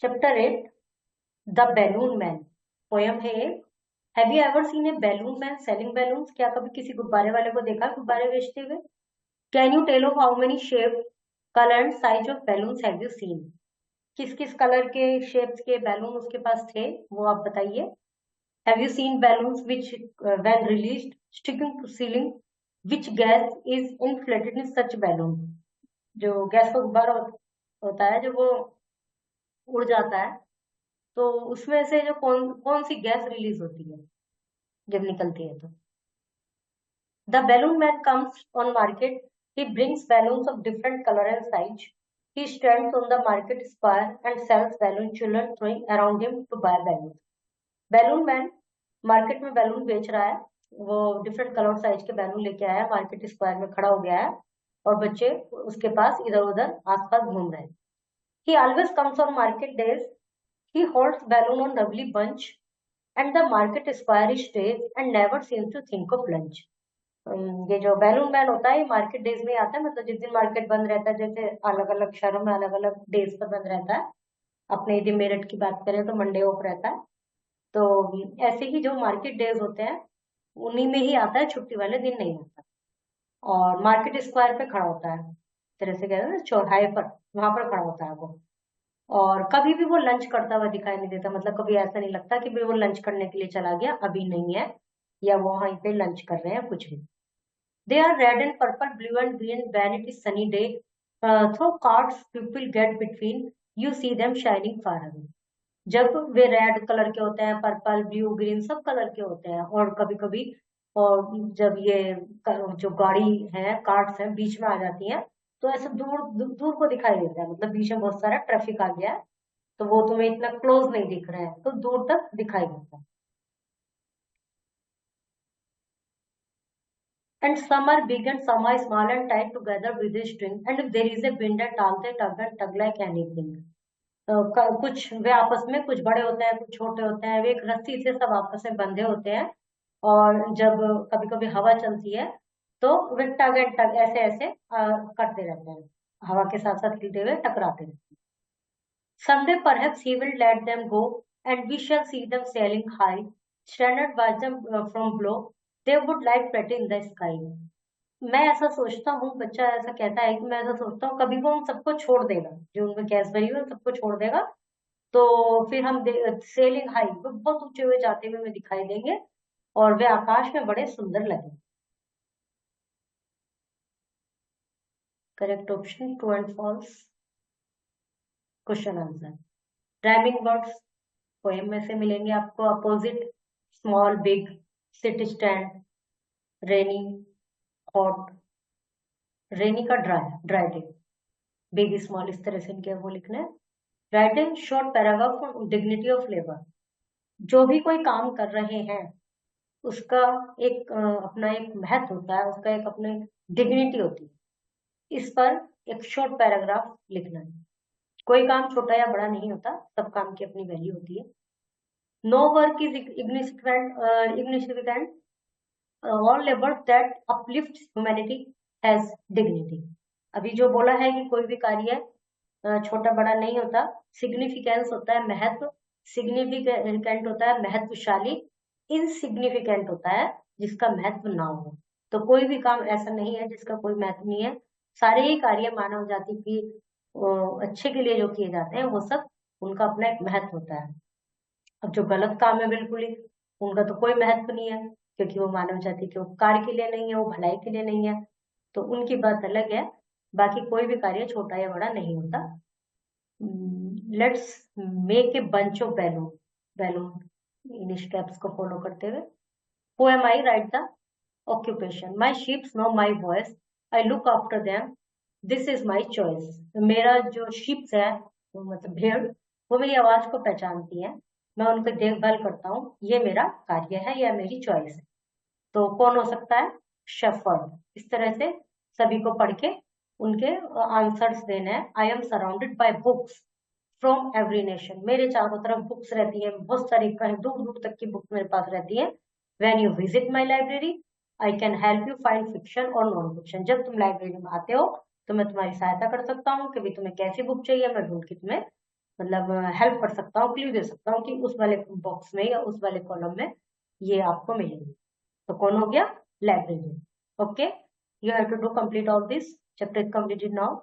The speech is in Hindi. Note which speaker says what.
Speaker 1: Chapter 8 the balloon man poem है एक। Have you ever seen A balloon man selling balloons? क्या कभी किसी गुब्बारे वाले को देखा गुब्बारे बेचते हुए? Can you tell of how many shape colour and size of balloons have you seen? किस किस कलर के शेप्स के बैलून उसके पास थे वो आप बताइए। Have you seen balloons which when released sticking to ceiling which gas is inflated in such balloon? जो गैस का गुब्बारा होता है जब वो उड़ जाता है तो उसमें से जो कौन कौन सी गैस रिलीज होती है जब निकलती है तो? The balloon man comes on market. He brings balloons of different color and size. He stands on the market square and sells balloon children throwing around him to buy balloons. Balloon main market में बैलून बेच रहा है। वो डिफरेंट कलर साइज के बैलून लेके आया है, मार्केट स्क्वायर में खड़ा हो गया है और बच्चे उसके पास इधर उधर आसपास घूम रहे हैं। He always comes on market days. He holds balloon on lovely bunch and the market square is stays and never seems to think of lunch. ये जो बैलून मैन होता है ये मार्केट डेज में आता है, मतलब जिस दिन मार्केट बंद रहता है, जैसे अलग अलग शहरों में अलग अलग डेज पर बंद रहता है। अपने यदि मेरठ की बात करें तो मंडे ऑफ रहता है। तो ऐसे ही जो मार्केट डेज होते हैं उन्हीं में ही आता है, छुट्टी वाले दिन नहीं आता। और मार्केट स्क्वायर पे खड़ा होता है, तरह से कहते हैं ना चौराहे पर, वहां पर खड़ा होता है वो। और कभी भी वो लंच करता हुआ दिखाई नहीं देता, मतलब कभी ऐसा नहीं लगता कि भाई वो लंच करने के लिए चला गया, अभी नहीं है, या वो वहीं पे लंच कर रहे हैं, कुछ भी। They are red and purple, blue and green when it is sunny day. Through cards people get between, you see them shining far away. जब वे रेड कलर के होते हैं, पर्पल ब्लू ग्रीन सब कलर के होते हैं, और कभी कभी और जब ये जो गाड़ी है कार्ड्स हैं बीच में आ जाती हैं तो ऐसे दूर दूर को दिखाई देता है, मतलब बीच में बहुत सारा ट्रैफिक आ गया है तो वो तुम्हें इतना क्लोज नहीं दिख रहा है तो दूर तक दिखाई देता है। And some are big and some are small and tied together with a string. And if there is a wind at all, they tug and tug like anything. कुछ वे आपस में कुछ बड़े होते हैं कुछ छोटे होते हैं, वे एक रस्सी से सब आपस में बंधे होते हैं। और जब कभी कभी हवा चलती है तो वे टग एंड टग ऐसे ऐसे करते रहते हैं, हवा के साथ साथ हिलते हुए टकराते रहते हैं। Someday perhaps he will let them go, and we shall see them sailing high, stranded by them from below. They would like pretty in the sky. मैं ऐसा सोचता हूँ, बच्चा ऐसा कहता है कि मैं ऐसा सोचता हूँ कभी वो उन सबको छोड़ देगा, जो उनमें गैस भरी हुई है उन सबको छोड़ देगा, तो फिर हम सेलिंग हाई, वो बहुत ऊंचे हुए जाते हुए हमें दिखाई देंगे और वे आकाश में बड़े सुंदर लगे। Correct option true and false. Question answer rhyming words poem में से मिलेंगे आपको। Opposite, small big, sit stand, rainy, hot. Rainy का dry, dry day, big small इस तरह से इनके वो लिखना है। Writing short paragraph on dignity of labour. जो भी कोई काम कर रहे हैं उसका एक अपना एक महत्व होता है, उसका एक अपने डिग्निटी होती है, इस पर एक शॉर्ट पैराग्राफ लिखना है। कोई काम छोटा या बड़ा नहीं होता, सब काम की अपनी वैल्यू होती है। No work is insignificant, all labor that uplifts humanity has dignity। अभी जो बोला है कि कोई भी कार्य छोटा बड़ा नहीं होता, सिग्निफिकेंस होता है महत्व, सिग्निफिकेंट होता है महत्वशाली, इनसिग्निफिकेंट होता है जिसका महत्व ना हो। तो कोई भी काम ऐसा नहीं है जिसका कोई महत्व नहीं है, सारे ही कार्य मानव जाति की अच्छे के लिए जो किए जाते हैं वो सब उनका अपना एक महत्व होता है। अब जो गलत काम है बिल्कुल ही, उनका तो कोई महत्व नहीं है, क्योंकि वो मानव जाति के उपकार के लिए नहीं है, वो भलाई के लिए नहीं है, तो उनकी बात अलग है। बाकी कोई भी कार्य छोटा या बड़ा नहीं होता। Let's make a bunch of balloon. Balloon in steps को फॉलो करते हुए। Who am I? Right the occupation. My sheeps know my voice, I look after them, this is my choice. मेरा जो शीप्स है, मतलब भेड़, वो मेरी आवाज को पहचानती है, मैं उनकी देखभाल करता हूँ, ये मेरा कार्य है या मेरी चॉइस है। तो कौन हो सकता है? शेफर्ड। इस तरह से सभी को पढ़ के उनके आंसर्स देने हैं। I am surrounded by books from every nation. मेरे चारों तरफ बुक्स रहती है, बहुत सारी दूर दूर तक की बुक्स मेरे पास रहती है। When you visit my library I can help you find fiction और नॉन फिक्शन। जब तुम लाइब्रेरी में आते हो तो मैं तुम्हारी सहायता कर सकता हूँ कि भी तुम्हें कैसी बुक चाहिए, मैं ढूंढ के तुम्हें मतलब हेल्प कर सकता हूँ, क्लू दे सकता हूँ कि उस वाले बॉक्स में या उस वाले कॉलम में ये आपको मिलेंगे। तो कौन हो गया? Librarian. Okay, you have to do complete all this chapter, is completed now.